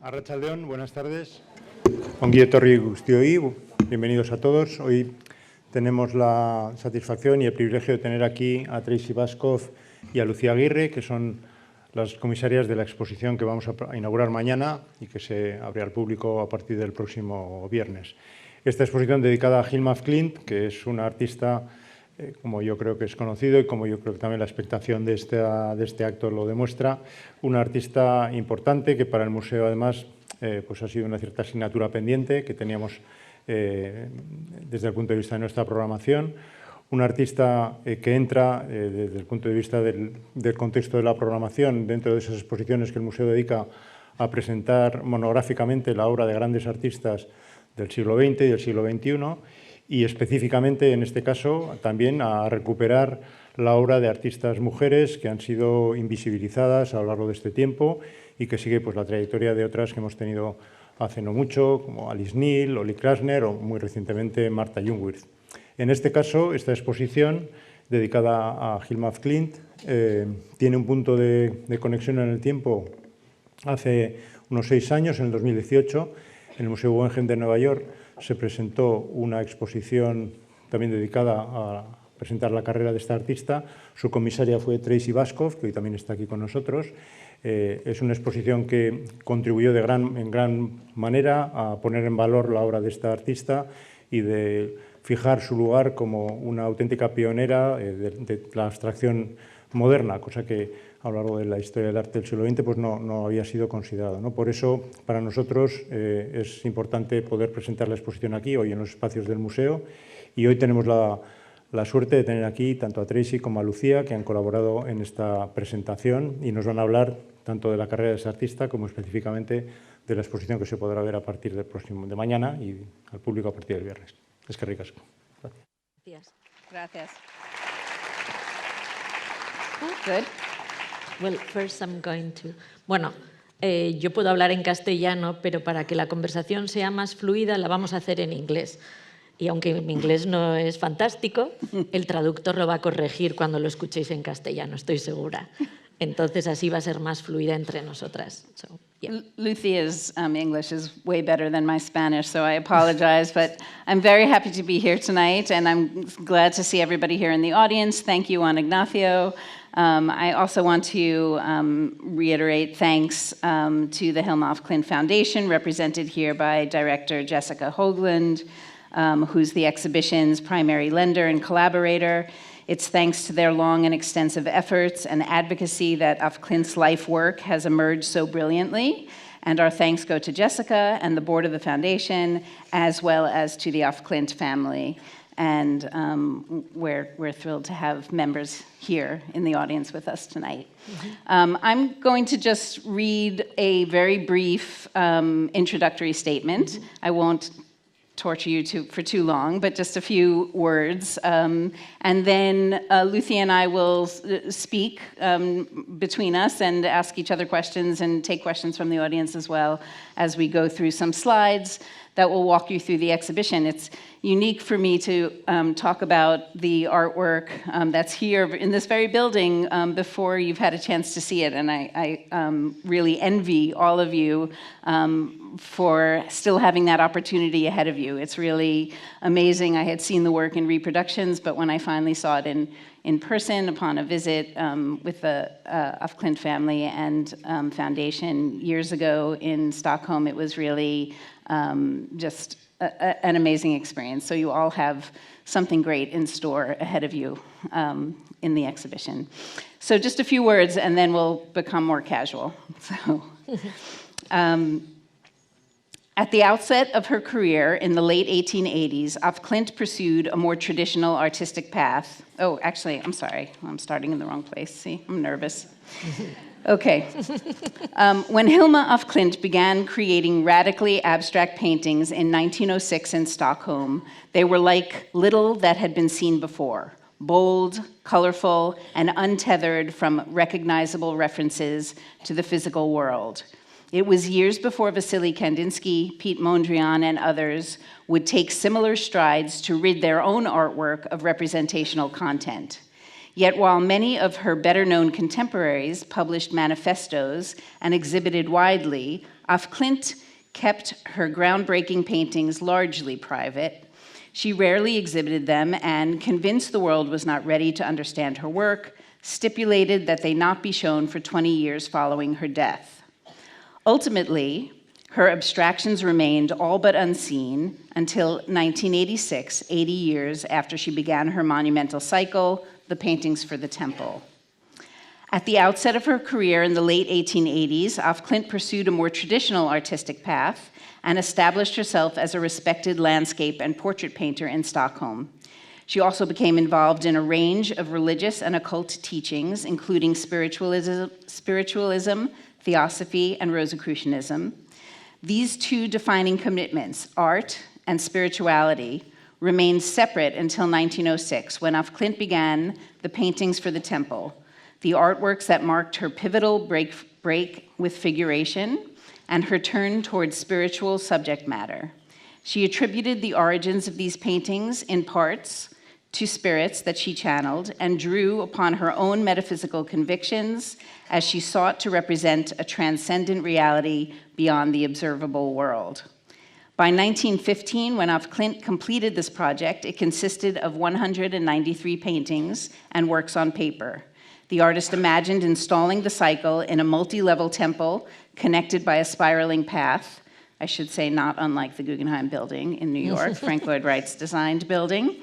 Arratsaldeon, buenas tardes. Ongi etorri guztioi, bienvenidos a todos. Hoy tenemos la satisfacción y el privilegio de tener aquí a Tracey Bashkoff y a Lucía Agirre, que son las comisarias de la exposición que vamos a inaugurar mañana y que se abre al público a partir del próximo viernes. Esta exposición dedicada a Hilma Klint, que es una artista, como yo creo que es conocido y como yo creo que también la expectación de este acto lo demuestra, una artista importante que para el museo además pues ha sido una cierta asignatura pendiente que teníamos desde el punto de vista de nuestra programación. Un artista que entra desde el punto de vista del contexto de la programación dentro de esas exposiciones que el museo dedica a presentar monográficamente la obra de grandes artistas del siglo XX y del siglo XXI y específicamente en este caso también a recuperar la obra de artistas mujeres que han sido invisibilizadas a lo largo de este tiempo y que sigue pues, la trayectoria de otras que hemos tenido hace no mucho, como Alice Neel, Oli Krasner o muy recientemente Martha Jungwirth. En este caso, esta exposición dedicada a Hilma Klint tiene un punto de conexión en el tiempo hace unos 6 años, en el 2018, en el Museo Guggenheim de Nueva York se presentó una exposición también dedicada a presentar la carrera de esta artista. Su comisaria fue Tracey Bashkoff, que hoy también está aquí con nosotros. Es una exposición que contribuyó en gran manera a poner en valor la obra de esta artista y de fijar su lugar como una auténtica pionera de la abstracción moderna, cosa que a lo largo de la historia del arte del siglo XX pues no había sido considerado, ¿no? Por eso, para nosotros es importante poder presentar la exposición aquí, hoy en los espacios del museo, y hoy tenemos la suerte de tener aquí tanto a Tracey como a Lucía, que han colaborado en esta presentación y nos van a hablar tanto de la carrera de ese artista como específicamente de la exposición que se podrá ver a partir de mañana y al público a partir del viernes. Es que ricas. Gracias. Gracias. Good. Well, first I'm going to... Bueno, yo puedo hablar en castellano, pero para que la conversación sea más fluida la vamos a hacer en inglés. Y aunque mi inglés no es fantástico, el traductor lo va a corregir cuando lo escuchéis en castellano, estoy segura. Entonces así va a ser más fluida entre nosotras. So, yeah. Lucia's English is way better than my Spanish, so I apologize, but I'm very happy to be here tonight, and I'm glad to see everybody here in the audience. Thank you, Juan Ignacio. I also want to reiterate thanks to the Hilma af Klint Foundation, represented here by Director Jessica Hoagland, who's the exhibition's primary lender and collaborator. It's thanks to their long and extensive efforts and advocacy that af Klint's life work has emerged so brilliantly. And our thanks go to Jessica and the board of the foundation, as well as to the af Klint family. And we're thrilled to have members here in the audience with us tonight. Mm-hmm. I'm going to just read a very brief introductory statement. Mm-hmm. I won't torture you for too long, but just a few words. And then Lucía and I will speak between us and ask each other questions and take questions from the audience as well as we go through some slides that will walk you through the exhibition. It's unique for me to talk about the artwork that's here in this very building before you've had a chance to see it, and I really envy all of you for still having that opportunity ahead of you. It's really amazing. I had seen the work in reproductions, but when I finally saw it in person upon a visit with the af Klint family and foundation years ago in Stockholm, it was really just an amazing experience. So you all have something great in store ahead of you in the exhibition. So just a few words, and then we'll become more casual. So, at the outset of her career in the late 1880s, af Klint pursued a more traditional artistic path. Oh, actually, I'm sorry. I'm starting in the wrong place. See, I'm nervous. Okay. When Hilma af Klint began creating radically abstract paintings in 1906 in Stockholm, they were like little that had been seen before, bold, colorful, and untethered from recognizable references to the physical world. It was years before Vasily Kandinsky, Pete Mondrian, and others would take similar strides to rid their own artwork of representational content. Yet while many of her better-known contemporaries published manifestos and exhibited widely, Af Klint kept her groundbreaking paintings largely private. She rarely exhibited them and, convinced the world was not ready to understand her work, stipulated that they not be shown for 20 years following her death. Ultimately, her abstractions remained all but unseen until 1986, 80 years after she began her monumental cycle, The Paintings for the Temple. At the outset of her career in the late 1880s, Af Klint pursued a more traditional artistic path and established herself as a respected landscape and portrait painter in Stockholm. She also became involved in a range of religious and occult teachings, including spiritualism, Theosophy, and Rosicrucianism. These two defining commitments, art and spirituality, remained separate until 1906, when Af Klint began The Paintings for the Temple, the artworks that marked her pivotal break with figuration and her turn towards spiritual subject matter. She attributed the origins of these paintings, in parts, to spirits that she channeled and drew upon her own metaphysical convictions as she sought to represent a transcendent reality beyond the observable world. By 1915, when Af Klint completed this project, it consisted of 193 paintings and works on paper. The artist imagined installing the cycle in a multi-level temple connected by a spiraling path, I should say not unlike the Guggenheim building in New York, Frank Lloyd Wright's designed building,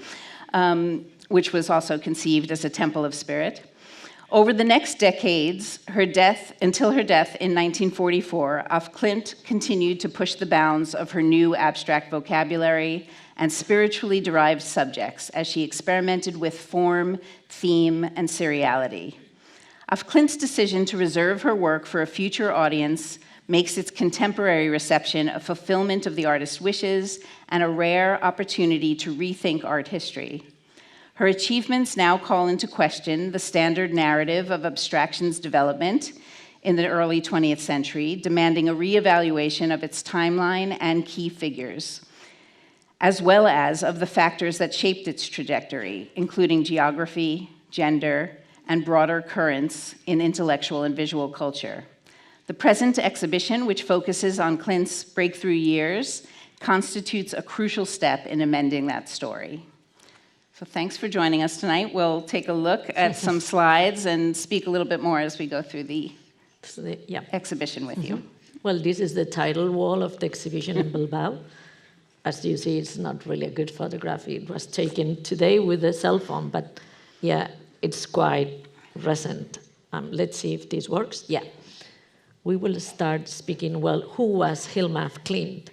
which was also conceived as a temple of spirit. Over the next decades, until her death in 1944, Af Klint continued to push the bounds of her new abstract vocabulary and spiritually derived subjects as she experimented with form, theme, and seriality. Af Klint's decision to reserve her work for a future audience makes its contemporary reception a fulfillment of the artist's wishes and a rare opportunity to rethink art history. Her achievements now call into question the standard narrative of abstraction's development in the early 20th century, demanding a reevaluation of its timeline and key figures, as well as of the factors that shaped its trajectory, including geography, gender, and broader currents in intellectual and visual culture. The present exhibition, which focuses on Klint's breakthrough years, constitutes a crucial step in amending that story. So thanks for joining us tonight. We'll take a look at some slides and speak a little bit more as we go through the exhibition with you. Well, this is the title wall of the exhibition in Bilbao. As you see, it's not really a good photograph. It was taken today with a cell phone, but yeah, it's quite recent. Let's see if this works. Yeah. We will start speaking, well, who was Hilma af Klint?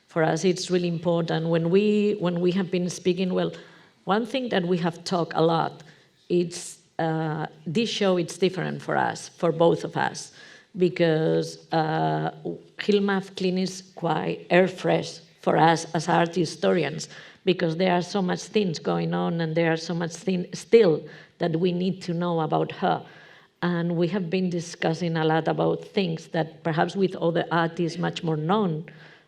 For us, it's really important. When we have been speaking, well, one thing that we have talked a lot, it's this show, it's different for us, for both of us, because Hilma af Klint is quite air fresh for us as art historians, because there are so much things going on and there are so much things still that we need to know about her. And we have been discussing a lot about things that perhaps with other artists much more known,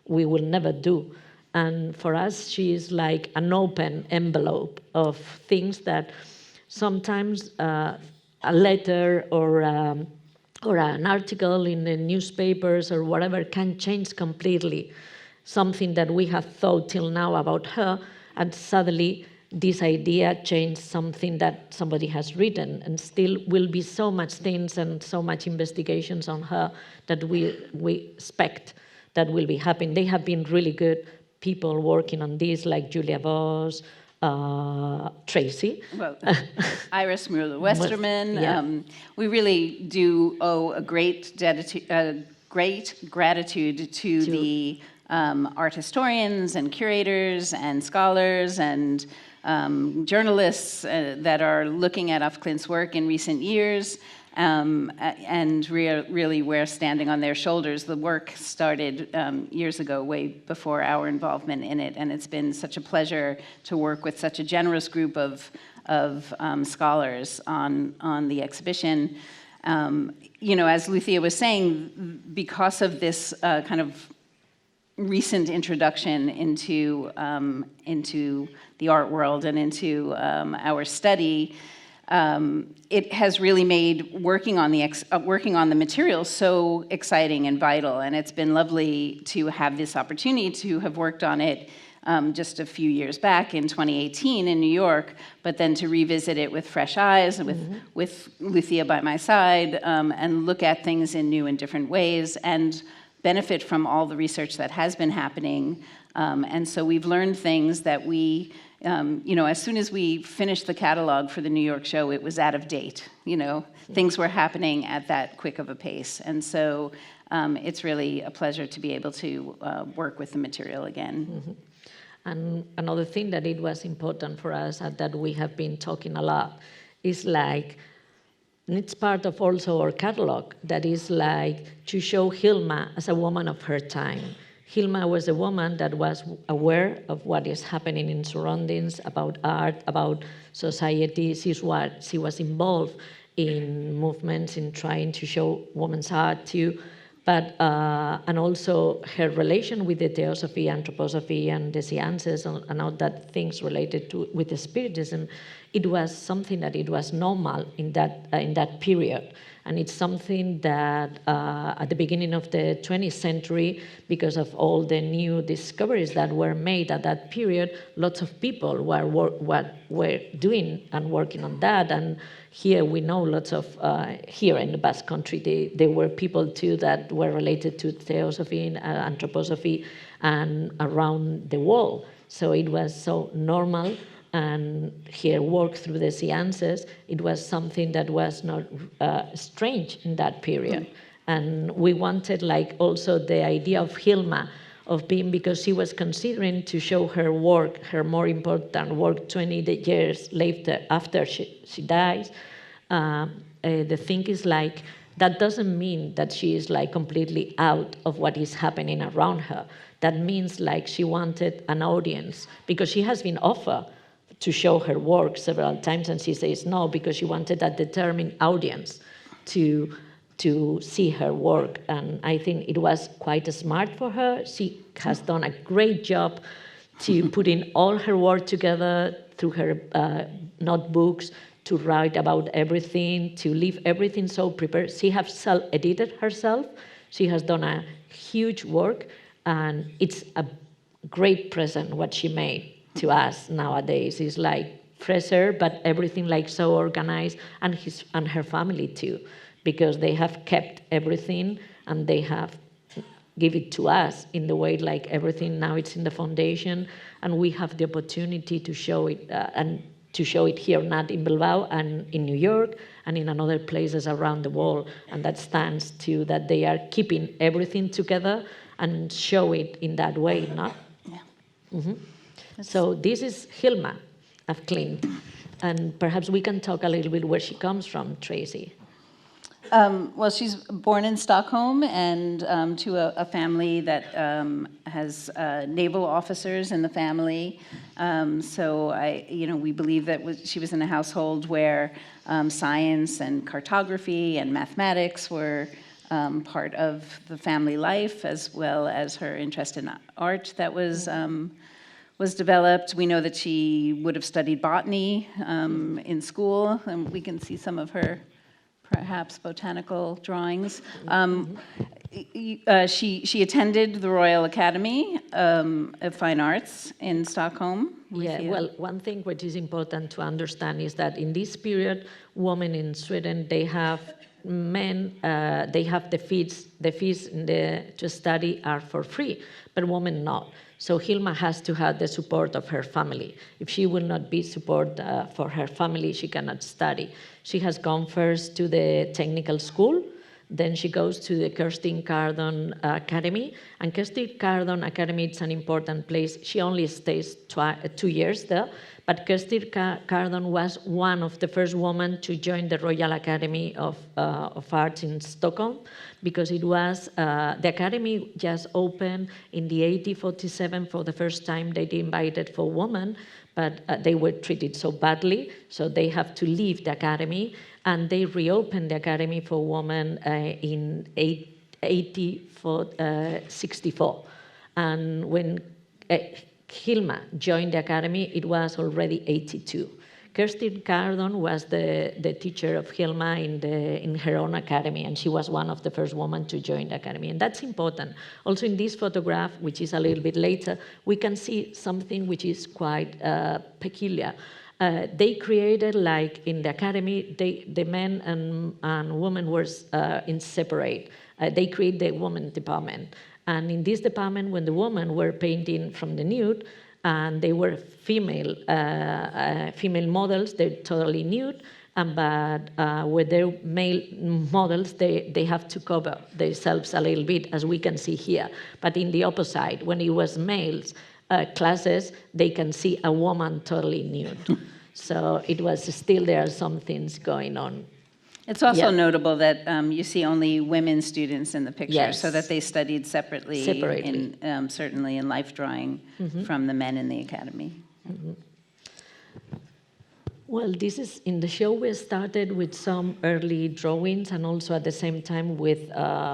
we will never do. And for us, she is like an open envelope of things that sometimes a letter or an article in the newspapers or whatever can change completely something that we have thought till now about her, and suddenly this idea changed something that somebody has written, and still will be so much things and so much investigations on her that we expect that will be happening. They have been really good people working on this, like Julia Voss, Tracey. Well, Iris Mueller-Westerman. Yeah. We really do owe a great gratitude to the art historians and curators and scholars and journalists that are looking at Af Klint's work in recent years, and really we're standing on their shoulders. The work started years ago, way before our involvement in it, and it's been such a pleasure to work with such a generous group of scholars on the exhibition. You know, as Lucía was saying, because of this kind of recent introduction into the art world and into our study, it has really made working on the material so exciting and vital, and it's been lovely to have this opportunity to have worked on it just a few years back in 2018 in New York, but then to revisit it with fresh eyes, with Lucía by my side, and look at things in new and different ways, and benefit from all the research that has been happening. And so we've learned things that we, as soon as we finished the catalog for the New York show, it was out of date. Things were happening at that quick of a pace. And so it's really a pleasure to be able to work with the material again. Mm-hmm. And another thing that it was important for us and that we have been talking a lot is like, and it's part of also our catalog, that is like to show Hilma as a woman of her time. Hilma was a woman that was aware of what is happening in surroundings, about art, about society. She was involved in movements, in trying to show women's art too, but and also her relation with the Theosophy, Anthroposophy, and the sciences, and all that things related with the Spiritism. It was something that it was normal in that period. And it's something that at the beginning of the 20th century, because of all the new discoveries that were made at that period, lots of people were doing and working on that. And here we know lots of, here in the Basque Country, there were people too that were related to Theosophy and Anthroposophy and around the world. So it was so normal. And here work through the sciences, it was something that was not strange in that period. And we wanted like also the idea of Hilma, of being, because she was considering to show her work, her more important work 20 years later after she dies. The thing is like, that doesn't mean that she is like completely out of what is happening around her. That means like she wanted an audience, because she has been offered to show her work several times, and she says no, because she wanted a determined audience to see her work. And I think it was quite smart for her. She has done a great job to putting all her work together through her notebooks, to write about everything, to leave everything so prepared. She has self-edited herself. She has done a huge work, and it's a great present what she made to us nowadays. Is like fresher, but everything like so organized, and her family too, because they have kept everything and they have give it to us in the way like everything now it's in the foundation, and we have the opportunity to show it and to show it here, not in Bilbao and in New York and in other places around the world. And that stands to that they are keeping everything together and show it in that way, not? Yeah. Mm-hmm. So this is Hilma of Klint, and perhaps we can talk a little bit where she comes from, Tracey. Well, she's born in Stockholm, and to a family that has naval officers in the family. So we believe that she was in a household where science and cartography and mathematics were part of the family life, as well as her interest in art that was developed. We know that she would have studied botany in school, and we can see some of her perhaps botanical drawings. She attended the Royal Academy of Fine Arts in Stockholm. Yeah, well, one thing which is important to understand is that in this period, women in Sweden, they have they have the fees to study are for free, but women not. So Hilma has to have the support of her family. If she will not be support for her family, she cannot study. She has gone first to the technical school, then she goes to the Kerstin Cardon Academy, and Kerstin Cardon Academy, it's an important place. She only stays 2 years there, but Kerstin Cardon was one of the first women to join the Royal Academy of Arts in Stockholm, because it was, the Academy just opened in the 1847 for the first time. They invited for women, but they were treated so badly, so they have to leave the Academy, and they reopened the Academy for women in 1864. And when Hilma joined the Academy, it was already 82. Kerstin Cardon was the teacher of Hilma in her own academy, and she was one of the first women to join the academy, and that's important. Also in this photograph, which is a little bit later, we can see something which is quite peculiar. They created, like in the academy, the men and women were in separate. They created the women department. And in this department, when the women were painting from the nude, and they were female models, they're totally nude, but with their male models, they have to cover themselves a little bit, as we can see here. But in the opposite, when it was males classes, they can see a woman totally nude. So it was still, there are some things going on. It's also notable that you see only women students in the picture, Yes. so that they studied separately. Certainly in life drawing from the men in the academy. Well, this is, in the show we started with some early drawings, and also at the same time with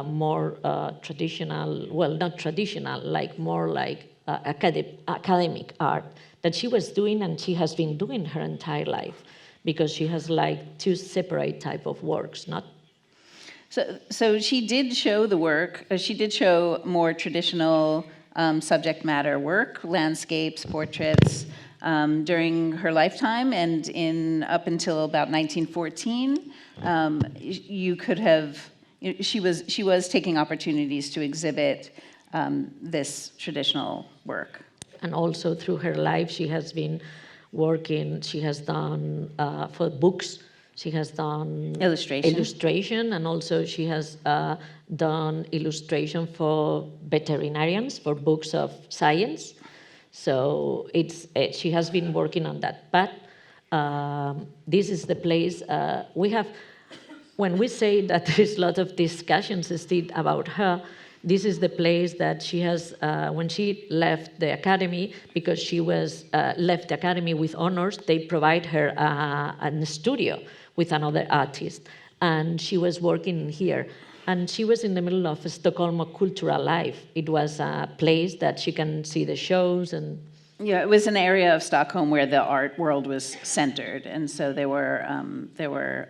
more traditional, well, not traditional, like more like academic art that she was doing, and she has been doing her entire life, because she has like two separate type of works, not? So she did show the work, she did show more traditional subject matter work, landscapes, portraits, during her lifetime, and up until about 1914, you could have, she was taking opportunities to exhibit this traditional work. And also through her life, she has been working, she has done for books, she has done illustration, and also she has done illustration for veterinarians, for books of science. So she has been working on that. But this is the place we have, when we say that there is a lot of discussions still about her, this is the place that she has, when she left the academy, because she was left the academy with honors, they provide her a studio with another artist. And she was working here. And she was in the middle of Stockholm cultural life. It was a place that she can see the shows and... Yeah, it was an area of Stockholm where the art world was centered, and so there were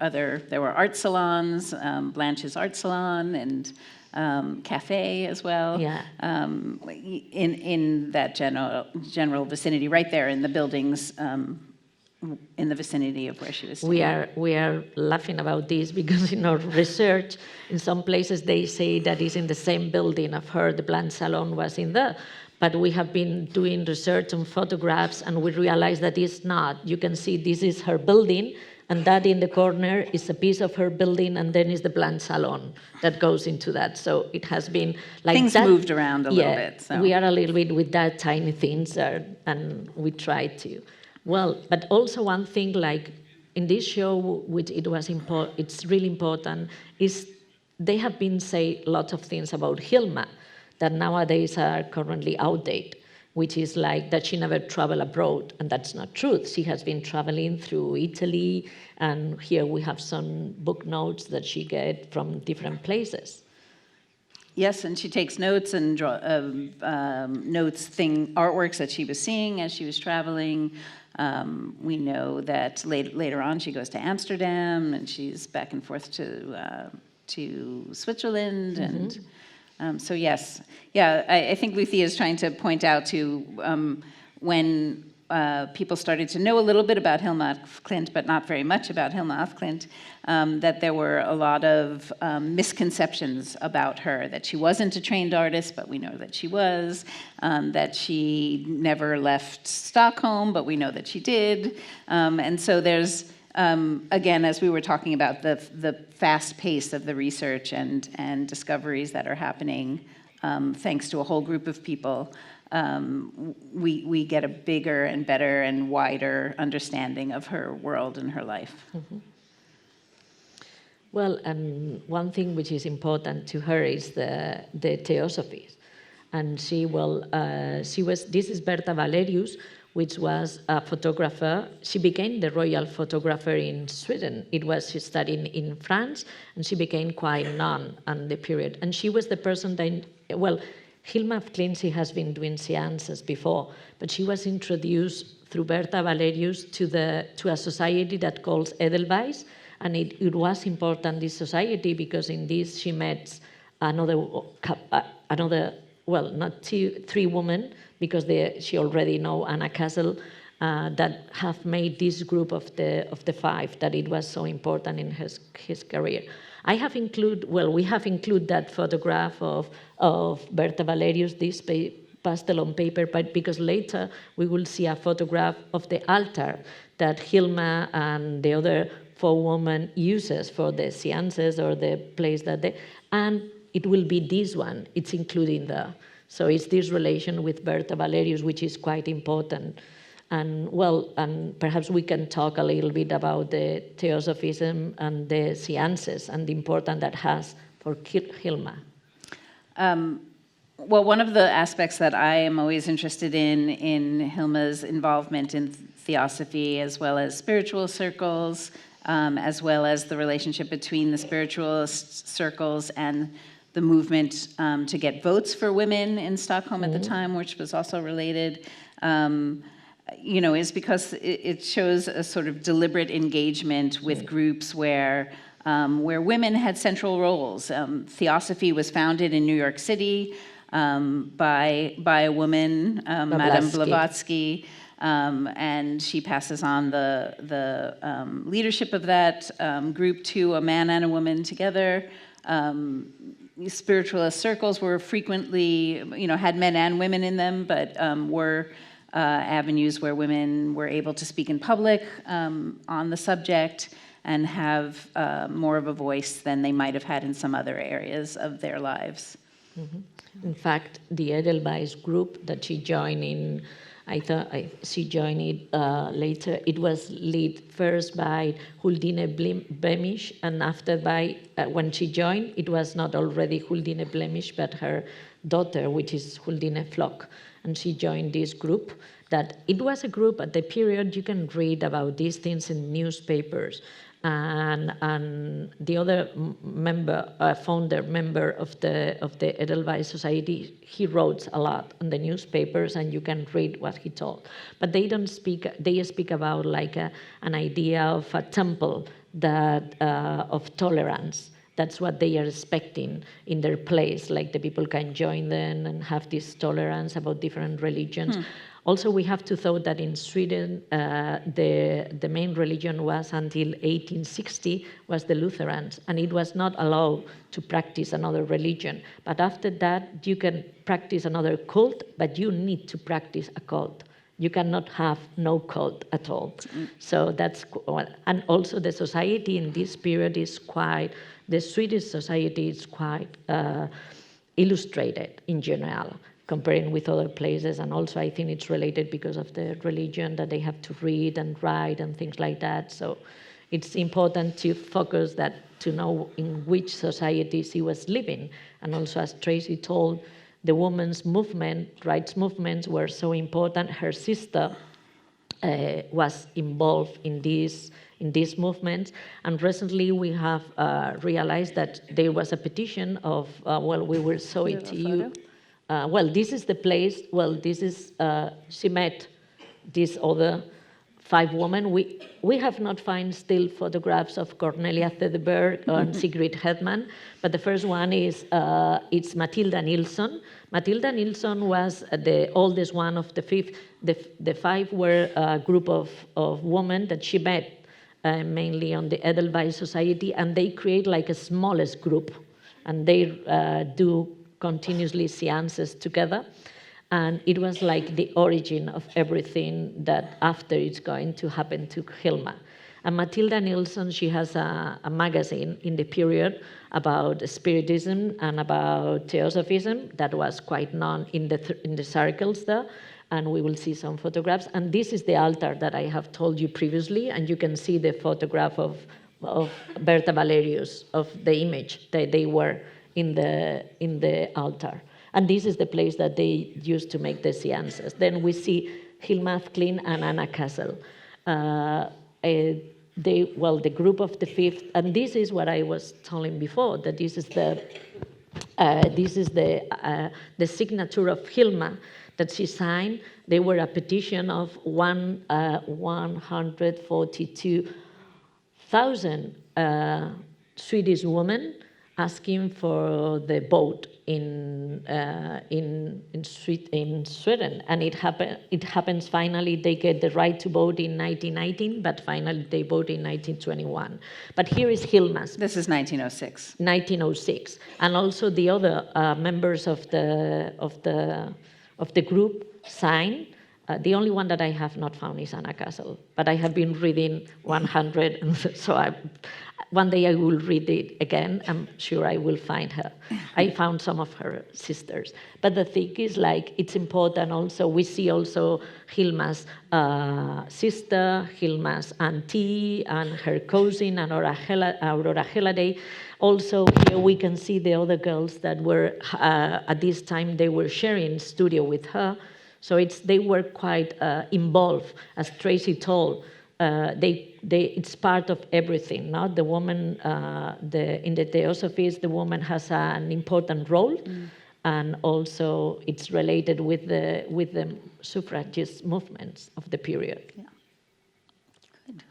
art salons, Blanche's art salon, and cafe as well. Yeah. In that general vicinity, right there in the buildings, in the vicinity of where she was staying. We are laughing about this because in our research, in some places they say that it's in the same building of her, the Blanche Salon was in there. But we have been doing research on photographs, and we realized that it's not. You can see this is her building, and that in the corner is a piece of her building, and then is the Blanche Salon that goes into that. So it has been like things that. Moved around a little bit. So. We are a little bit with that tiny things, and we try to. Well, but also one thing, like in this show, which it's really important, is they have been saying lots of things about Hilma that nowadays are currently outdated, which is like that she never traveled abroad, and that's not true. She has been traveling through Italy, and here we have some book notes that she get from different places. Yes, and she takes notes and artworks that she was seeing as she was traveling. We know that later on she goes to Amsterdam, and she's back and forth to Switzerland, and so yes, I think Lucía is trying to point out to when people started to know a little bit about Hilma af Klint, but not very much about Hilma af Klint, that there were a lot of misconceptions about her, that she wasn't a trained artist, but we know that she was, that she never left Stockholm, but we know that she did, and so there's again, as we were talking about the fast pace of the research and discoveries that are happening, thanks to a whole group of people, we get a bigger and better and wider understanding of her world and her life. Mm-hmm. Well, and one thing which is important to her is the Theosophy, and this is Berta Valerius, which was a photographer. She became the royal photographer in Sweden. She studied in France, and she became quite known on the period. And she was the person that, well, Hilma of Klint has been doing seances before, but she was introduced through Berta Valerius to a society that calls Edelweiss, and it was important, this society, because in this she met another well, not three women, because she already know Anna Castle, that have made this group of the five, that it was so important in his career. We have included that photograph of Berta Valerius, this pastel on paper, but because later we will see a photograph of the altar that Hilma and the other four women uses for the seances or the place that they, and it will be this one, it's including there. So it's this relation with Berta Valerius, which is quite important. And perhaps we can talk a little bit about the Theosophism and the seances and the importance that has for Hilma. Well, one of the aspects that I am always interested in Hilma's involvement in Theosophy, as well as spiritual circles, as well as the relationship between the spiritualist circles and the movement to get votes for women in Stockholm at the time, which was also related, is because it shows a sort of deliberate engagement with groups where women had central roles. Theosophy was founded in New York City by a woman, Madame Blavatsky, and she passes on the leadership of that group to a man and a woman together. Spiritualist circles were frequently, had men and women in them, but were avenues where women were able to speak in public on the subject and have more of a voice than they might have had in some other areas of their lives. In fact, the Edelweiss group that she joined in, she joined it later. It was led first by Huldine Blemisch, and after when she joined, it was not already Huldine Blemisch, but her daughter, which is Huldine Flock. And she joined this group. That it was a group at the period you can read about these things in newspapers. And the other founder member of the Edelweiss Society, he wrote a lot in the newspapers, and you can read what he told. But they don't speak. They speak about like an idea of a temple that of tolerance. That's what they are expecting in their place. Like the people can join them and have this tolerance about different religions. Also, we have to thought that in Sweden, the main religion was until 1860 was the Lutherans, and it was not allowed to practice another religion. But after that, you can practice another cult, but you need to practice a cult. You cannot have no cult at all. So that's, and also the society in this period is quite, the Swedish society is quite illustrated in general, comparing with other places. And also I think it's related because of the religion that they have to read and write and things like that. So it's important to focus that, to know in which society she was living. And also, as Tracey told, the women's movement, rights movements were so important. Her sister was involved in these movements. And recently we have realized that there was a petition of, we will show it to you. This is the place, she met these other 5 women. We have not found still photographs of Cornelia Thederberg and Sigrid Hedman, but the first one is, it's Matilda Nilsson. Matilda Nilsson was the oldest one of the 5. The 5 were a group of women that she met mainly on the Edelweiss Society, and they create like a smallest group, and they do continuously seances together. And it was like the origin of everything that after it's going to happen to Hilma. And Matilda Nilsson, she has a magazine in the period about Spiritism and about Theosophism that was quite known in the circles there. And we will see some photographs. And this is the altar that I have told you previously, and you can see the photograph of Berta Valerius, of the image that they were in the altar. And this is the place that they used to make the seances. Then we see Hilma af Klint and Anna Castle. The group of the 5th, and this is what I was telling before, that this is This is the signature of Hilma that she signed. They were a petition of 142,000 Swedish women asking for the vote in Sweden, and it happens finally. They get the right to vote in 1919, but finally they vote in 1921. But here is Hilma's. This is 1906. 1906, and also the other members of the group sign. The only one that I have not found is Anna Castle, but I have been reading 100, and so one day I will read it again. I'm sure I will find her. I found some of her sisters. But the thing is, like, it's important also, we see also Hilma's sister, Hilma's auntie, and her cousin, and Aurora Heladay. Also, here we can see the other girls that were, at this time, they were sharing studio with her. So they were quite involved, as Tracey told. It's part of everything. No? The woman, in the Theosophies, the woman has an important role, and also it's related with the suffragist movements of the period. Yeah. Good.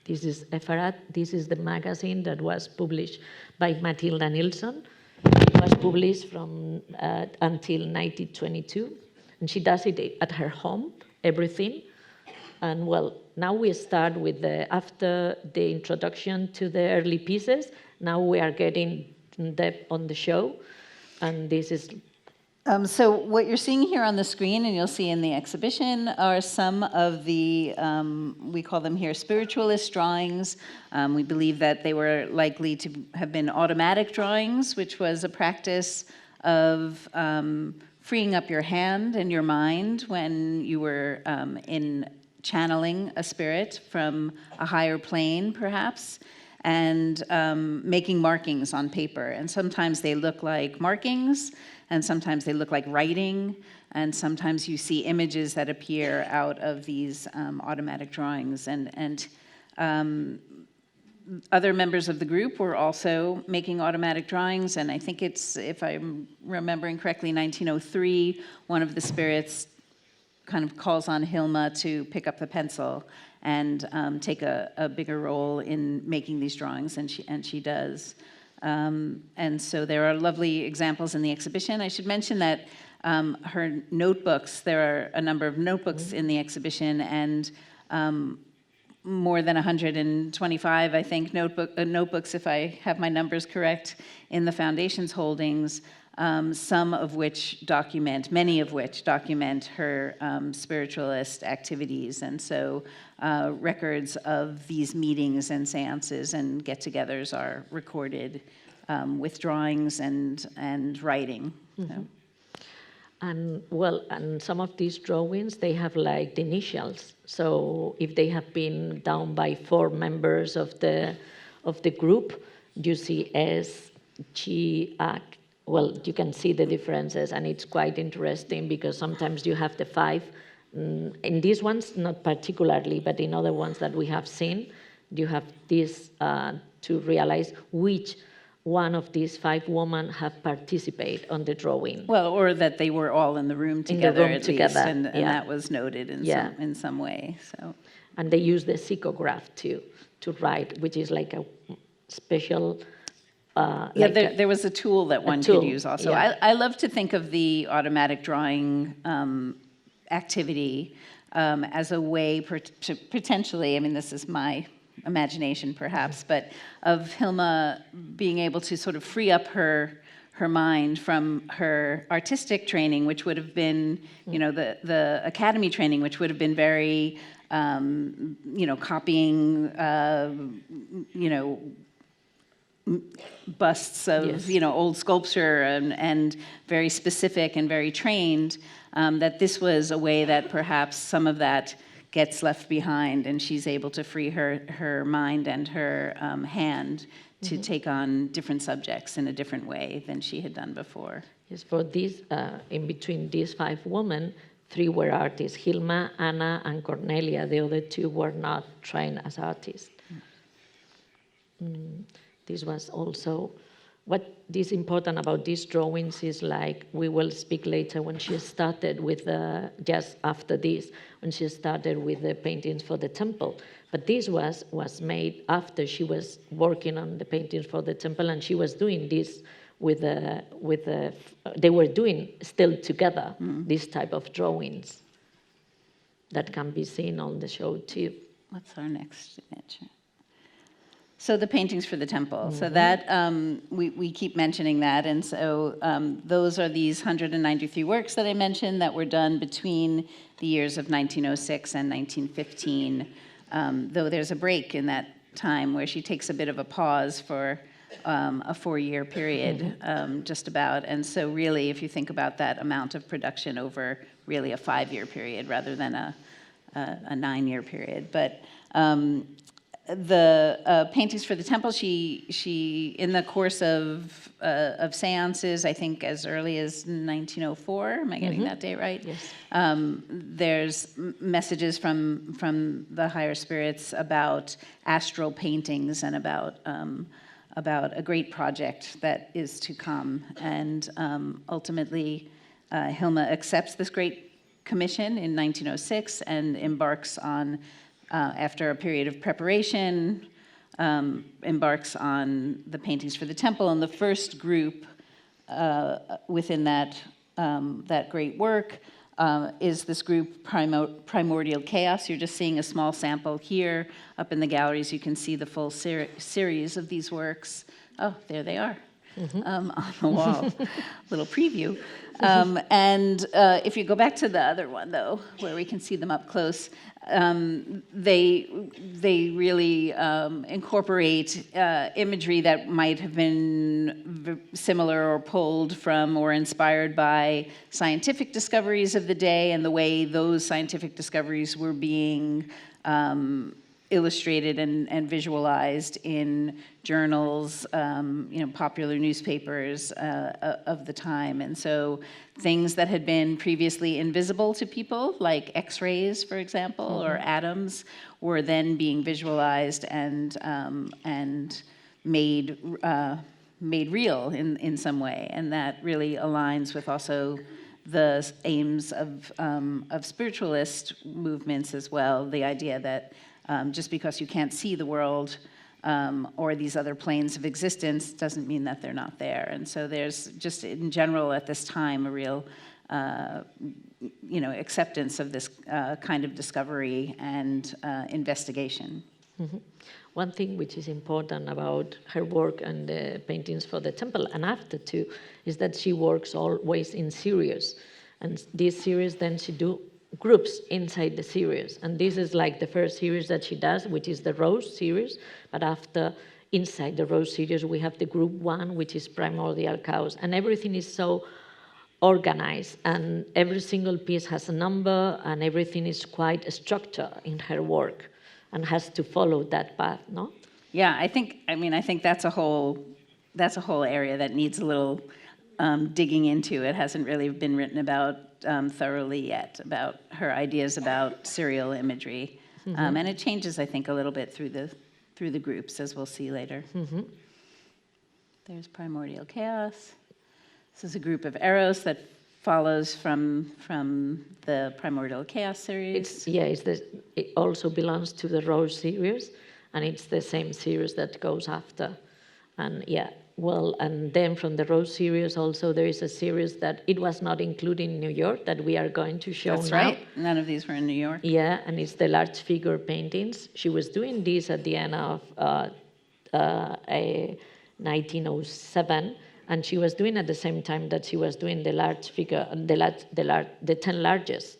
This is Effarat. This is the magazine that was published by Matilda Nilsson. It was published from until 1922. And she does it at her home, everything. And well, now we start with after the introduction to the early pieces, now we are getting depth on the show. And this is... So what you're seeing here on the screen, and you'll see in the exhibition, are some of the, we call them here spiritualist drawings. We believe that they were likely to have been automatic drawings, which was a practice of freeing up your hand and your mind when you were in channeling a spirit from a higher plane, perhaps, and making markings on paper. And sometimes they look like markings, and sometimes they look like writing, and sometimes you see images that appear out of these automatic drawings. And other members of the group were also making automatic drawings, and I think it's, if I'm remembering correctly, 1903, one of the spirits kind of calls on Hilma to pick up the pencil and take a bigger role in making these drawings, and she does. And so there are lovely examples in the exhibition. I should mention that her notebooks, there are a number of notebooks in the exhibition, and more than 125, I think, notebooks, if I have my numbers correct, in the Foundation's holdings, some of which document, many of which document her spiritualist activities. And so records of these meetings and seances and get-togethers are recorded with drawings and writing. Mm-hmm. So. And well, and some of these drawings, they have like the initials. So if they have been done by 4 members of the group, you see S, G, A. Well, you can see the differences, and it's quite interesting because sometimes you have the 5. In these ones, not particularly, but in other ones that we have seen, you have this to realize which one of these 5 women have participated on the drawing. Well, or that they were all in the room together, at least, and yeah. that was noted in some way. So, and they use the psychograph to write, which is like a special. There was a tool that one could use also. Yeah. I love to think of the automatic drawing activity as a way to potentially, I mean, this is my imagination perhaps, but of Hilma being able to sort of free up her mind from her artistic training, which would have been, the academy training, which would have been very, copying, busts of, old sculpture and very specific and very trained, that this was a way that perhaps some of that gets left behind, and she's able to free her mind and her hand to take on different subjects in a different way than she had done before. Yes, for these, in between these 5 women, 3 were artists, Hilma, Anna, and Cornelia. The other 2 were not trained as artists. This was also what is important about these drawings is, like, we will speak later, when she started with just after this, when she started with the paintings for the temple. But this was made after she was working on the paintings for the temple, and she was doing this they were doing still together this type of drawings that can be seen on the show too. What's our next image? So the paintings for the temple. So that, we keep mentioning that. And so those are these 193 works that I mentioned that were done between the years of 1906 and 1915, though there's a break in that time where she takes a bit of a pause for a 4-year period, just about. And so really, if you think about that amount of production over really a 5-year period rather than a 9-year period. But the paintings for the temple, she in the course of seances, I think as early as 1904, am I getting that date right? Yes. There's messages from the higher spirits about astral paintings and about a great project that is to come. And ultimately, Hilma accepts this great commission in 1906 and embarks on, after a period of preparation, embarks on the paintings for the temple. And the first group within that great work is this group Primordial Chaos. You're just seeing a small sample here. Up in the galleries, you can see the full series of these works. Oh, there they are on the wall. Little preview. And if you go back to the other one, though, where we can see them up close, they really incorporate imagery that might have been similar or pulled from or inspired by scientific discoveries of the day and the way those scientific discoveries were being illustrated and visualized in journals, popular newspapers of the time. And so things that had been previously invisible to people, like X-rays, for example, or atoms, were then being visualized and made real in some way. And that really aligns with also the aims of spiritualist movements as well, the idea that just because you can't see the world or these other planes of existence doesn't mean that they're not there. And so there's just in general at this time a real acceptance of this kind of discovery and investigation. One thing which is important about her work and the paintings for the temple and after too is that she works always in series. And this series then she do groups inside the series, and this is like the first series that she does, which is the Rose series. But after, inside the Rose series, we have the group 1, which is Primordial Chaos, and everything is so organized, and every single piece has a number, and everything is quite structured in her work, and has to follow that path. No? Yeah, I think that's a whole area that needs a little digging into. It hasn't really been written about thoroughly yet, about her ideas about serial imagery. And it changes, I think, a little bit through the groups, as we'll see later. There's Primordial Chaos. This is a group of arrows that follows from the Primordial Chaos series. It also belongs to the Rose series, and it's the same series that goes after. And and then from the Rose series also there is a series that it was not included in New York that we are going to show now. That's right. None of these were in New York. Yeah, and it's the large figure paintings. She was doing this at the end of 1907, and she was doing at the same time that she was doing the large figure, the 10 largest.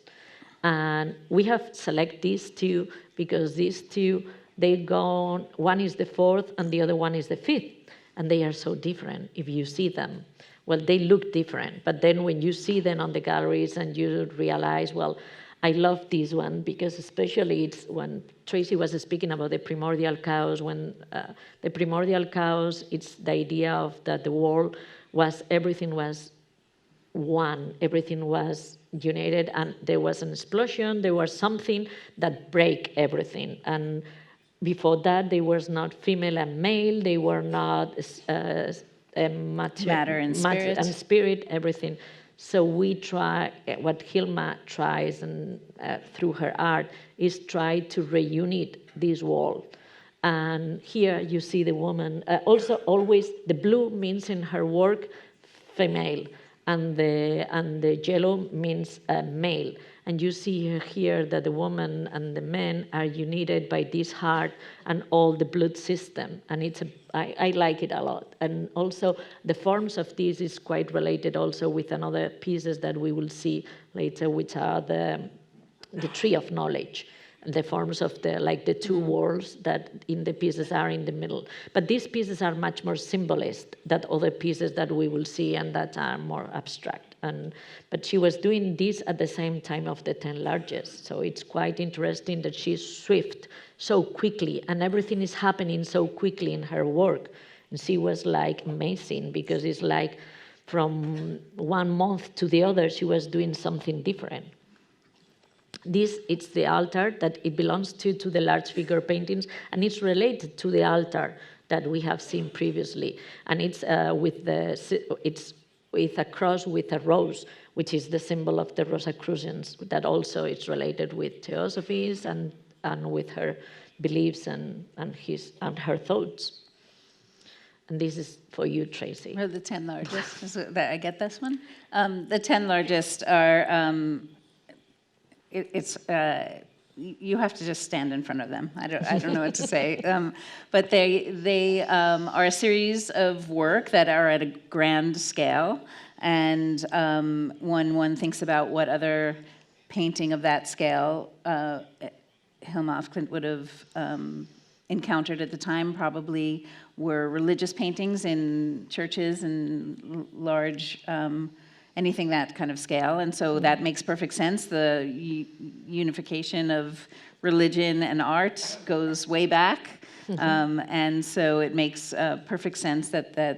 And we have selected these two because these two, they go, one is the 4th and the other one is the 5th. And they are so different if you see them. Well, they look different, but then when you see them on the galleries and you realize, well, I love this one because especially it's when Tracey was speaking about the Primordial Chaos, when the Primordial Chaos, it's the idea of that the world was, everything was one, everything was united, and there was an explosion, there was something that break everything. And before that, they were not female and male. They were not Matter and spirit, everything. So we try, what Hilma tries and through her art is try to reunite this world. And here you see the woman, also always the blue means in her work female, and the yellow means male. And you see here that the woman and the men are united by this heart and all the blood system. And I like it a lot. And also the forms of this is quite related also with another pieces that we will see later, which are the tree of knowledge. The forms of the two worlds that in the pieces are in the middle. But these pieces are much more symbolist than other pieces that we will see and that are more abstract. But she was doing this at the same time of the 10 largest. So it's quite interesting that she's swift so quickly and everything is happening so quickly in her work. And she was like amazing because it's like from 1 month to the other, she was doing something different. This, it's the altar that it belongs to the large figure paintings, and it's related to the altar that we have seen previously. And it's with a cross with a rose, which is the symbol of the Rosicrucians, that also is related with Theosophies and with her beliefs and her thoughts. And this is for you, Tracey. Or the 10 largest. I get this one? The 10 largest are... you have to just stand in front of them. I don't know what to say. But they are a series of work that are at a grand scale. And when one thinks about what other painting of that scale Hilma af Klint would have encountered at the time, probably were religious paintings in churches and large anything that kind of scale, and so that makes perfect sense. The unification of religion and art goes way back, and so it makes perfect sense that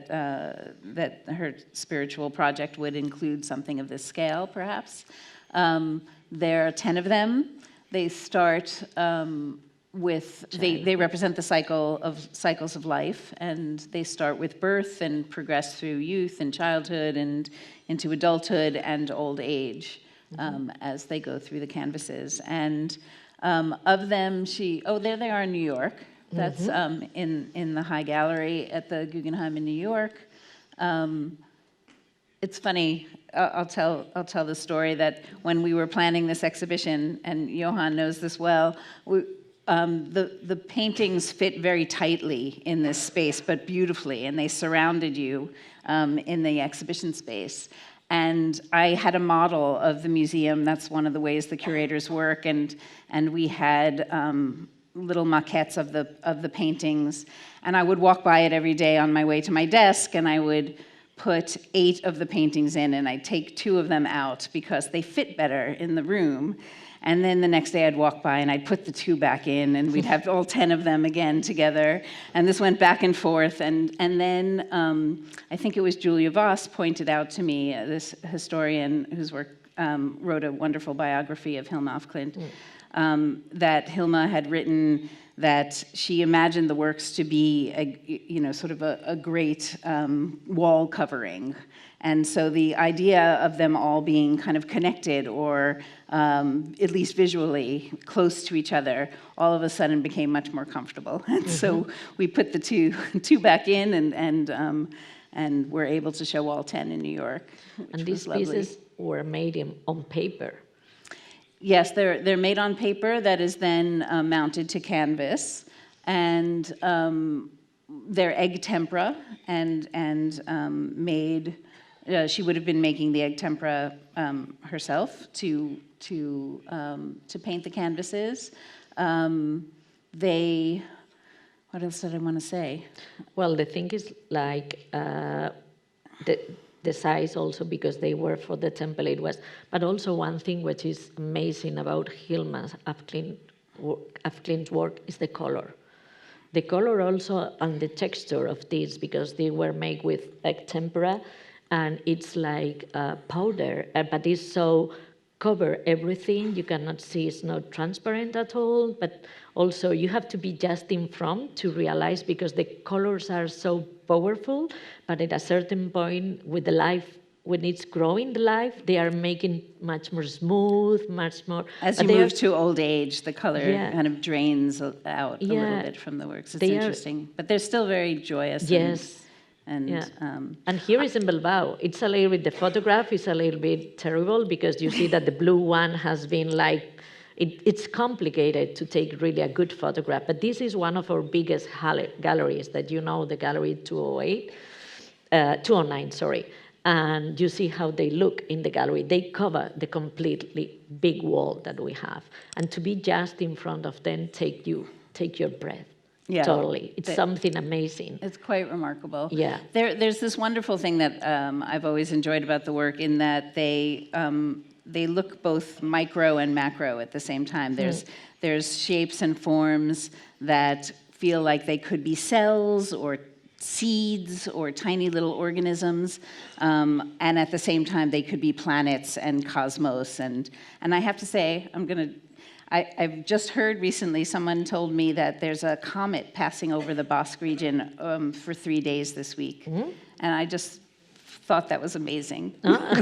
her spiritual project would include something of this scale, perhaps. There are 10 of them. They start with, they represent the cycles of life, and they start with birth and progress through youth and childhood and into adulthood and old age as they go through the canvases. And of them, there they are in New York. That's in the High Gallery at the Guggenheim in New York. It's funny, I'll tell the story that when we were planning this exhibition, and Johan knows this well, the paintings fit very tightly in this space, but beautifully, and they surrounded you in the exhibition space. And I had a model of the museum. That's one of the ways the curators work, and we had little maquettes of the paintings, and I would walk by it every day on my way to my desk, and I would put 8 of the paintings in, and I'd take 2 of them out because they fit better in the room. And then the next day I'd walk by and I'd put the 2 back in, and we'd have all 10 of them again together. And this went back and forth. And then I think it was Julia Voss pointed out to me, this historian whose work wrote a wonderful biography of Hilma af Klint, that Hilma had written that she imagined the works to be sort of a great wall covering. And so the idea of them all being kind of connected, or at least visually close to each other, all of a sudden became much more comfortable. And so we put the two back in, and we're able to show all 10 in New York. And these pieces were made on paper. Yes, they're made on paper that is then mounted to canvas, and they're egg tempera and made. She would have been making the egg tempera herself to paint the canvases. What else did I want to say? Well, the thing is like the size also, because they were for the template was, but also one thing which is amazing about Hilma af Klint's work is the color. The color also and the texture of these, because they were made with egg tempera, and it's like powder, but it's so cover everything. You cannot see, it's not transparent at all, but also you have to be just in front to realize, because the colors are so powerful, but at a certain point with the life, when it's growing the life, they are making much more smooth, much more... As you move to old age, the color kind of drains out a little bit from the works. It's interesting. But they're still very joyous. Yes. And here is in Bilbao. It's a little bit, the photograph is a little bit terrible, because you see that the blue one has been like, it's complicated to take really a good photograph. But this is one of our biggest galleries that the gallery 209, sorry. And you see how they look in the gallery. They cover the completely big wall that we have. And to be just in front of them, take your breath. Yeah, totally. It's something amazing. It's quite remarkable. Yeah. There's this wonderful thing that I've always enjoyed about the work, in that they look both micro and macro at the same time. There's shapes and forms that feel like they could be cells or seeds or tiny little organisms, and at the same time they could be planets and cosmos. And I have to say, I've just heard recently, someone told me that there's a comet passing over the Basque region for 3 days this week. Mm-hmm. And I just thought that was amazing. I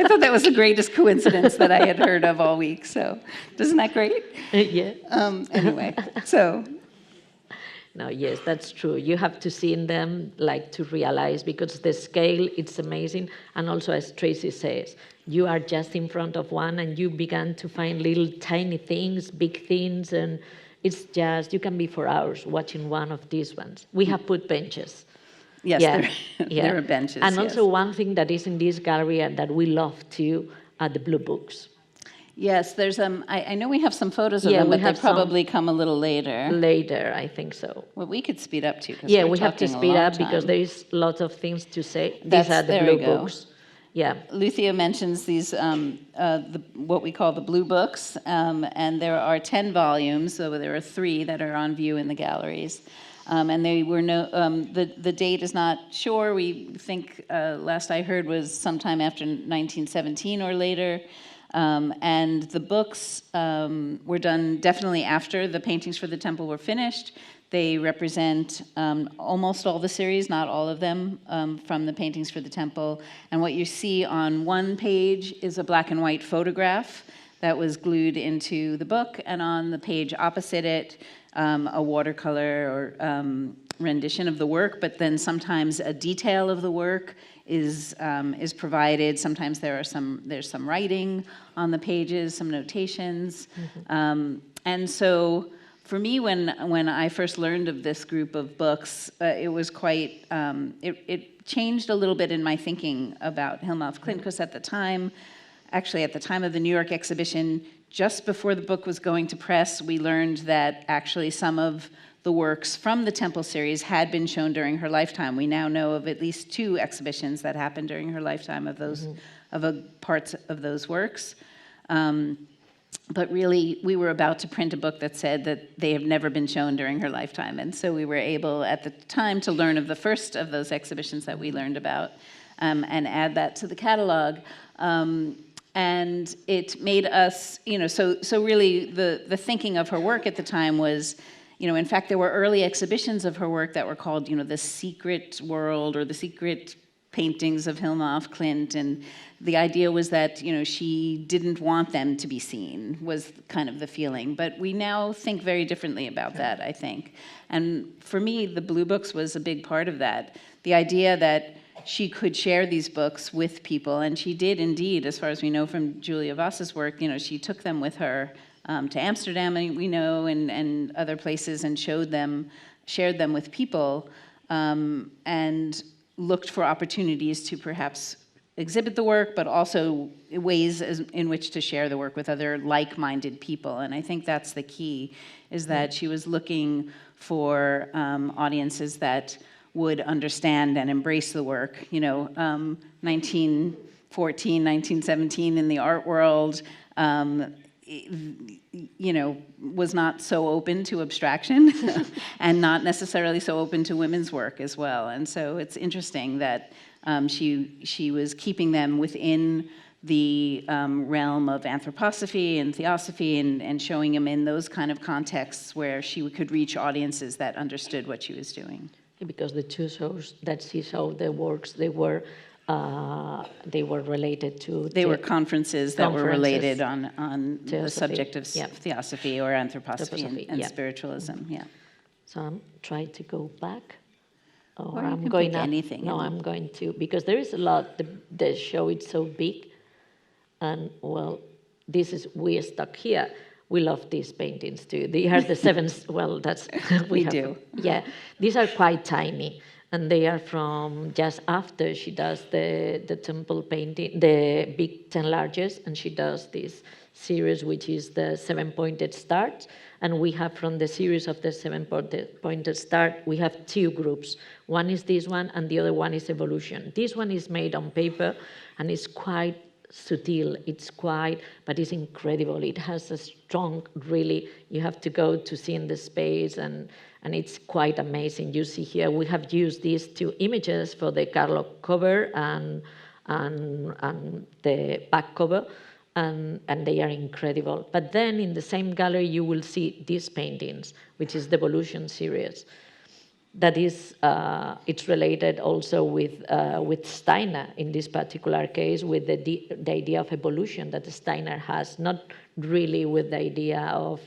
thought that was the greatest coincidence that I had heard of all week. So isn't that great? Yeah. Anyway, so... No, yes, that's true. You have to see in them, like, to realize, because the scale, it's amazing. And also, as Tracey says, you are just in front of one and you begin to find little tiny things, big things, and it's just, you can be for hours watching one of these ones. We have put benches. Yes, there are benches. And also one thing that is in this gallery and that we love too are the blue books. Yes, there's I know we have some photos of them, but they probably come a little later. Later, I think so. Well, we could speed up too. Yeah, we have to speed up because there is lots of things to say. These are the blue books. Yeah. Lucía mentions these, what we call the blue books, and there are 10 volumes, so there are 3 that are on view in the galleries. And they were the date is not sure. We think, last I heard, was sometime after 1917 or later. And the books were done definitely after the paintings for the temple were finished. They represent almost all the series, not all of them, from the paintings for the temple. And what you see on one page is a black and white photograph that was glued into the book, and on the page opposite it, a watercolor or rendition of the work, but then sometimes a detail of the work is provided. Sometimes there's some writing on the pages, some notations. Mm-hmm. And so for me, when I first learned of this group of books, it was quite, it changed a little bit in my thinking about Hilma af Klint, because at the time of the New York exhibition, just before the book was going to press, we learned that actually some of the works from the Temple series had been shown during her lifetime. We now know of at least 2 exhibitions that happened during her lifetime of those, parts of those works. But really, we were about to print a book that said that they have never been shown during her lifetime. And so we were able, at the time, to learn of the first of those exhibitions that we learned about, and add that to the catalog. And it made us, so really the thinking of her work at the time was, in fact, there were early exhibitions of her work that were called, the Secret World or the Secret Paintings of Hilma af Klint. And the idea was that, she didn't want them to be seen, was kind of the feeling. But we now think very differently about that, I think. And for me, the Blue Books was a big part of that. The idea that she could share these books with people, and she did indeed, as far as we know from Julia Voss's work, she took them with her to Amsterdam, we know, and other places, and shared them with people, and looked for opportunities to perhaps exhibit the work, but also ways in which to share the work with other like-minded people. And I think that's the key, is that she was looking for audiences that would understand and embrace the work. 1914, 1917 in the art world, was not so open to abstraction and not necessarily so open to women's work as well. And so it's interesting that she was keeping them within the realm of anthroposophy and theosophy and showing him in those kind of contexts where she could reach audiences that understood what she was doing. Because the two shows that she showed, the works, they were related to... They were conferences that were related on Theosophy, the subject of yeah. theosophy or anthroposophy and yeah. spiritualism, yeah. So I'm trying to go back. Or I'm you can going pick up. anything. No, I'm going to, because there is a lot. The show is so big. And well, we stuck here. We love these paintings too. They are the seven, well, that's... We do. Yeah, these are quite tiny. And they are from just after she does the temple painting, the big 10 largest, and she does this series, which is the 7-pointed stars. And we have from the series of the 7-pointed star, we have two groups. One is this one, and the other one is evolution. This one is made on paper, and it's quite subtle. But it's incredible. It has a strong, really, you have to go to see in the space, and it's quite amazing. You see here, we have used these two images for the catalog cover and the back cover. And they are incredible. But then in the same gallery, you will see these paintings, which is the Evolution series. That is, it's related also with Steiner, in this particular case, with the idea of evolution that Steiner has, not really with the idea of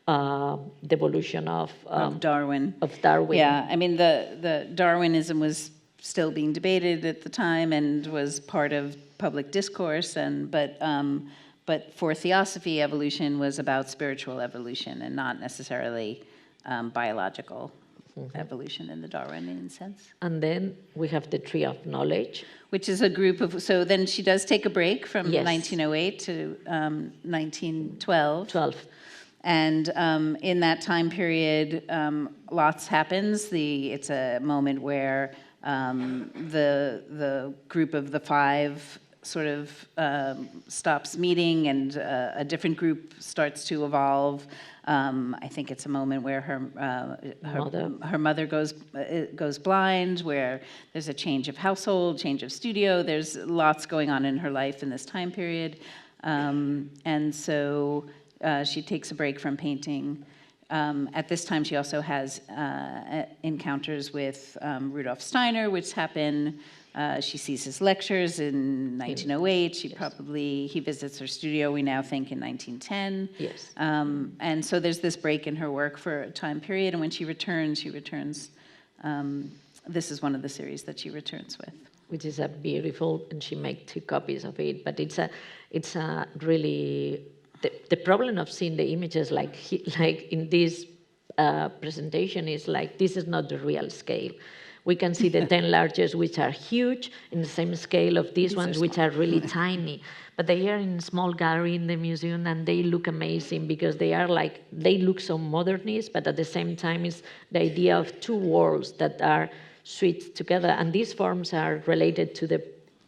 the evolution of Darwin. Of Darwin. Yeah, I mean, the Darwinism was still being debated at the time and was part of public discourse, but for Theosophy, evolution was about spiritual evolution and not necessarily biological evolution in the Darwinian sense. And then we have the Tree of Knowledge. Which is a group of, so then she does take a break from Yes. 1908 to 1912. 12. And in that time period, lots happens. It's a moment where the group of the five sort of stops meeting, and a different group starts to evolve. I think it's a moment where her mother goes blind, where there's a change of household, change of studio. There's lots going on in her life in this time period, and so she takes a break from painting. At this time, she also has encounters with Rudolf Steiner, which happen. She sees his lectures in 1908. He visits her studio, we now think, in 1910. Yes. And so there's this break in her work for a time period, and when she returns, this is one of the series that she returns with. Which is a beautiful, and she made 2 copies of it, but it's a really... The problem of seeing the images like in this presentation is like, this is not the real scale. We can see the 10 largest, which are huge, in the same scale of these ones, which are really tiny. But they are in a small gallery in the museum, and they look amazing because they look so modernist, but at the same time it's the idea of 2 worlds that are switched together. And these forms are related to the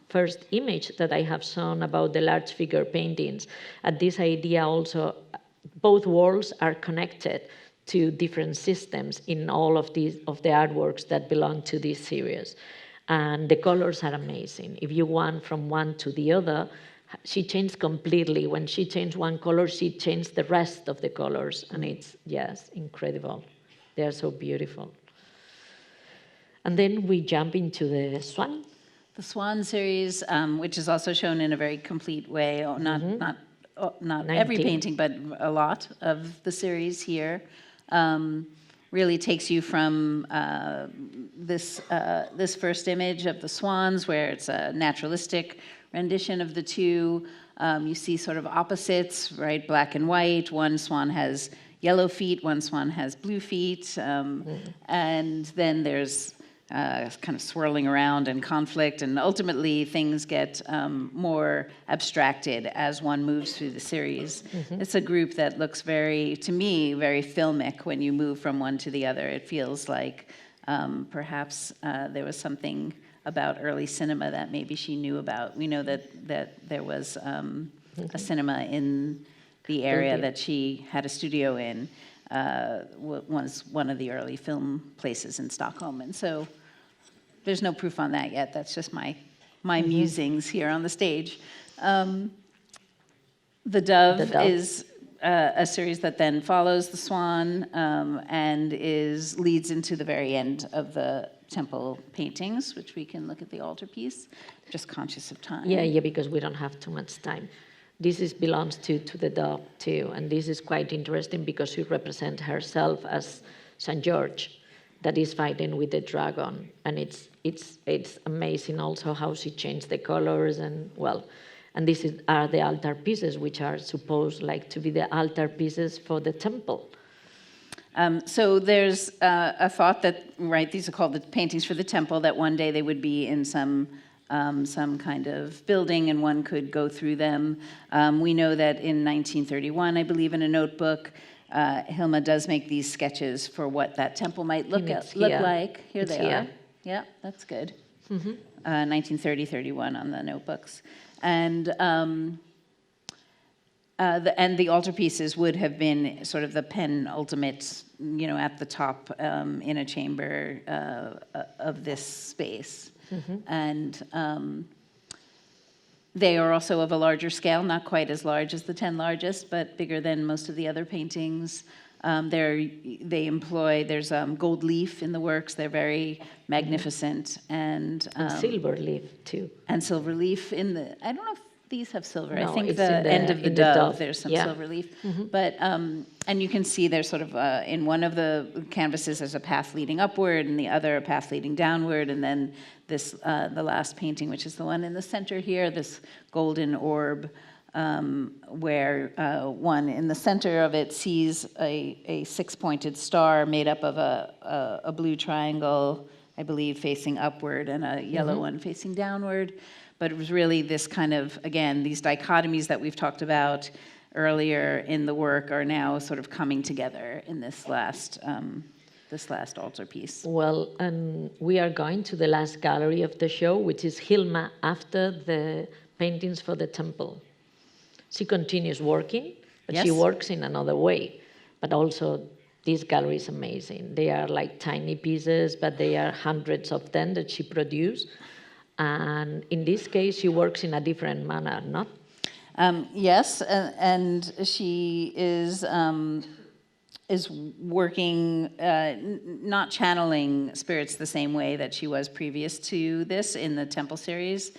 first image that I have shown about the large figure paintings. And this idea also, both worlds are connected to different systems in all of the artworks that belong to this series. And the colors are amazing. If you want from one to the other, she changed completely. When she changed one color, she changed the rest of the colors. And it's, yes, incredible. They are so beautiful. And then we jump into the Swan. The Swan series, which is also shown in a very complete way, not every painting, but a lot of the series here, really takes you from this first image of the swans, where it's a naturalistic rendition of the two. You see sort of opposites, right? Black and white. One swan has yellow feet, one swan has blue feet, and then there's kind of swirling around and conflict, and ultimately things get more abstracted as one moves through the series. It's a group that looks to me, very filmic when you move from one to the other. It feels like perhaps there was something about early cinema that maybe she knew about. We know that there was a cinema in the area that she had a studio in, was one of the early film places in Stockholm, and so there's no proof on that yet. That's just my musings here on the stage. The Dove, The Dove. is a series that then follows the Swan and leads into the very end of the temple paintings, which we can look at the altarpiece, just conscious of time. Yeah, because we don't have too much time. This belongs to the Dove too, and this is quite interesting because she represents herself as Saint George that is fighting with the dragon, and it's amazing also how she changed the colors and these are the altar pieces, which are supposed like to be the altar pieces for the temple. So there's a thought that, right, these are called the paintings for the temple, that one day they would be in some kind of building and one could go through them. We know that in 1931, I believe, in a notebook, Hilma does make these sketches for what that temple might look like. Here they are. Yeah, that's good. 1930-31 on the notebooks. And the altarpieces would have been sort of the penultimate, at the top in a chamber of this space. And they are also of a larger scale, not quite as large as the 10 largest, but bigger than most of the other paintings. There's gold leaf in the works. They're very magnificent. And silver leaf too. And silver leaf I don't know if these have silver. No, I think it's the in end of the in dove, there's some yeah. silver leaf. But, and you can see there's sort of, in one of the canvases, there's a path leading upward, and the other a path leading downward, and then this, the last painting, which is the one in the center here, this golden orb, where one in the center of it sees a six-pointed star made up of a blue triangle, I believe, facing upward, and a yellow one facing downward. But it was really this kind of, again, these dichotomies that we've talked about earlier in the work are now sort of coming together in this last altarpiece. Well, and we are going to the last gallery of the show, which is Hilma after the paintings for the temple. She continues working, but she works in another way. But also, this gallery is amazing. They are like tiny pieces, but they are hundreds of them that she produced. And in this case, she works in a different manner, not? Yes, and she is working, not channeling spirits the same way that she was previous to this in the temple series.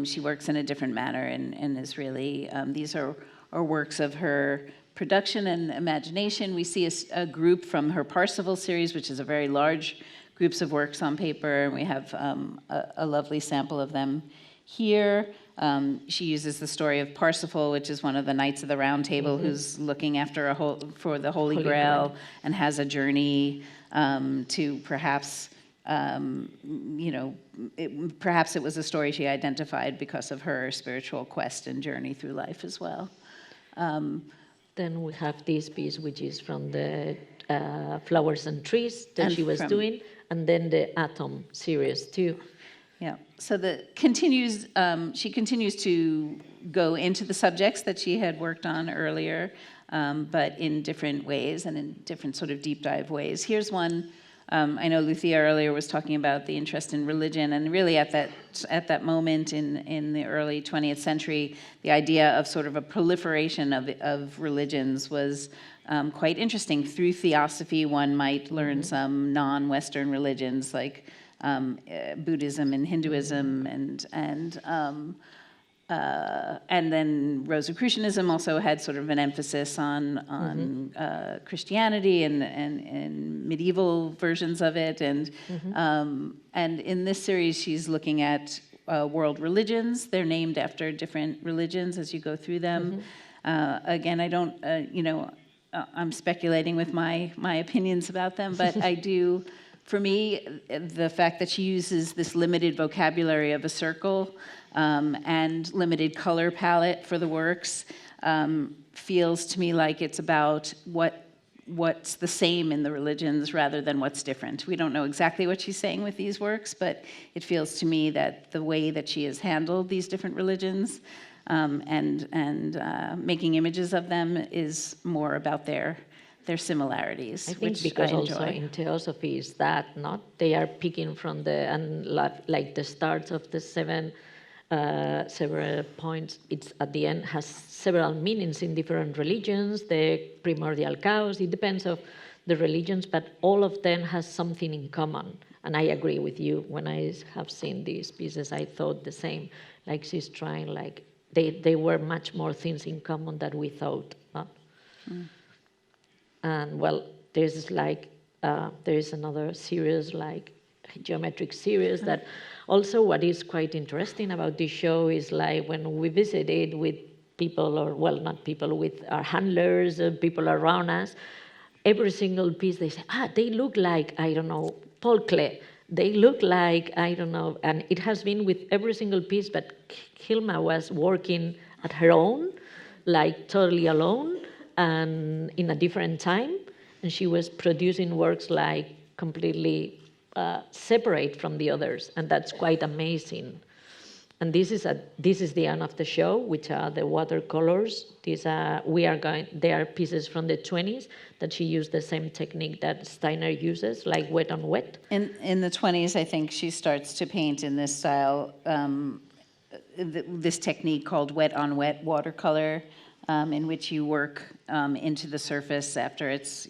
She works in a different manner and is really, these are works of her production and imagination. We see a group from her Parsifal series, which is a very large groups of works on paper, and we have a lovely sample of them here. She uses the story of Parsifal, which is one of the Knights of the Round Table who's looking after for the Holy Grail and has a journey to perhaps, perhaps it was a story she identified because of her spiritual quest and journey through life as well. Then we have this piece, which is from the Flowers and Trees that she was doing, and then the Atom series too. Yeah, so she continues to go into the subjects that she had worked on earlier, but in different ways and in different sort of deep dive ways. Here's one, I know Lucía earlier was talking about the interest in religion, and really at that moment in the early 20th century, the idea of sort of a proliferation of religions was quite interesting. Through Theosophy, one might learn some non-Western religions like Buddhism and Hinduism, and then Rosicrucianism also had sort of an emphasis on Christianity and medieval versions of it, and in this series she's looking at world religions. They're named after different religions as you go through them. Again, I don't, I'm speculating with my opinions about them, but I do. For me, the fact that she uses this limited vocabulary of a circle and limited color palette for the works feels to me like it's about what's the same in the religions rather than what's different. We don't know exactly what she's saying with these works, but it feels to me that the way that she has handled these different religions and making images of them is more about their similarities, I think which because I enjoy. Also in Theosophy is that not they are picking from like the start of the 7 several points. It's at the end has several meanings in different religions. The primordial chaos. It depends of the religions, but all of them has something in common. And I agree with you. When I have seen these pieces, I thought the same. Like she's trying, like they were much more things in common than we thought. And well, there's like there is another series like geometric series that also what is quite interesting about this show is like when we visited with people, or well, not people, with our handlers, people around us, every single piece they say, they look like, I don't know, Paul Klee. They look like, I don't know, and it has been with every single piece, but Hilma was working at her own, like totally alone, and in a different time, and she was producing works like completely separate from the others, and that's quite amazing. And this is the end of the show, which are the watercolors. These are they are pieces from the 20s that she used the same technique that Steiner uses, like wet on wet. In the 20s, I think she starts to paint in this style, this technique called wet on wet watercolor, in which you work into the surface after it's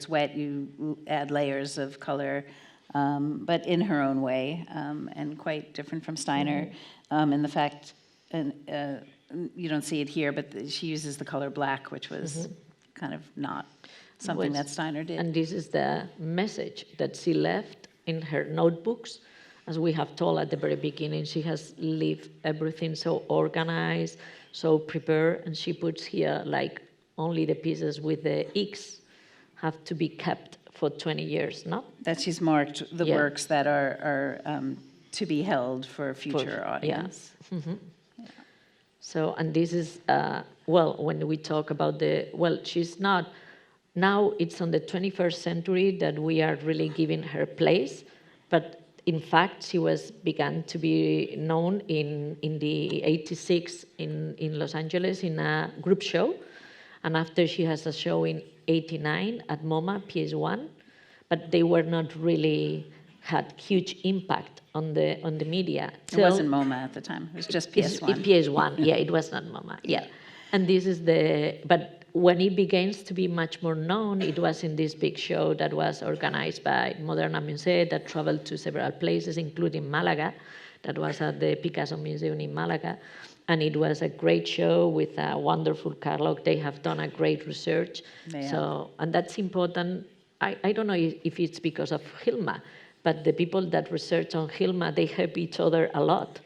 wet. You add layers of color. But in her own way, and quite different from Steiner, in the fact, and you don't see it here, but she uses the color black, which was kind of not something that Steiner did. And this is the message that she left in her notebooks. As we have told at the very beginning, she has left everything so organized, so prepared, and she puts here like only the pieces with the X have to be kept for 20 years, no? That she's marked the works that are to be held for a future audience. Yeah. So, and this is, well, when we talk about she's not, now it's on the 21st century that we are really giving her place, but in fact, she began to be known in the 86 in Los Angeles in a group show, and after she has a show in 89 at MoMA, PS1, but they were not really had huge impact on the media. It wasn't MoMA at the time. It was just PS1. PS1, yeah, it was not MoMA, yeah. And this is but when it begins to be much more known, it was in this big show that was organized by Moderna Museum that traveled to several places, including Malaga, that was at the Picasso Museum in Malaga. And it was a great show with a wonderful catalog. They have done a great research. So, and that's important. I don't know if it's because of Hilma, but the people that research on Hilma, they help each other a lot.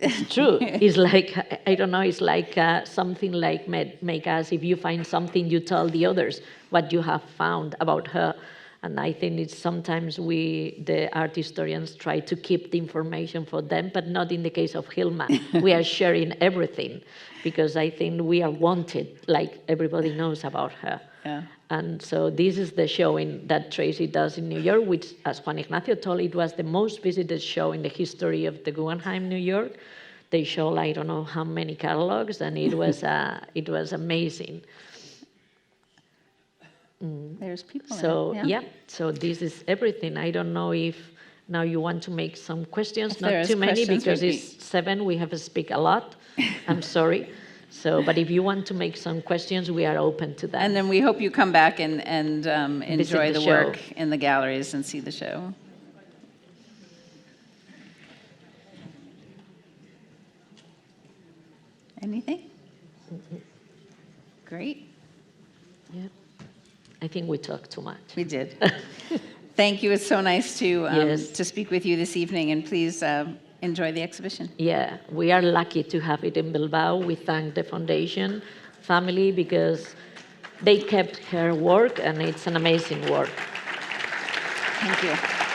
It's true. It's like, I don't know, it's like something like make us, if you find something, you tell the others what you have found about her. And I think it's sometimes the art historians, try to keep the information for them, but not in the case of Hilma. We are sharing everything because I think we are wanted, like everybody knows about her. Yeah. And so this is the showing that Tracey does in New York, which, as Juan Ignacio told, it was the most visited show in the history of the Guggenheim, New York. They show, I don't know how many catalogs, and it was amazing. There's people So, in it. so this is everything. I don't know if now you want to make some questions, If not too many, because it's 7, we have to speak a lot. I'm sorry. So, but if you want to make some questions, we are open to that. And then we hope you come back and enjoy the show. work in the galleries and see the show. Anything? Great. Yeah. I think we talked too much. We did. Thank you. It's so nice Yes. to speak with you this evening, and please enjoy the exhibition. Yeah, we are lucky to have it in Bilbao. We thank the foundation family because they kept her work, and it's an amazing work. Thank you.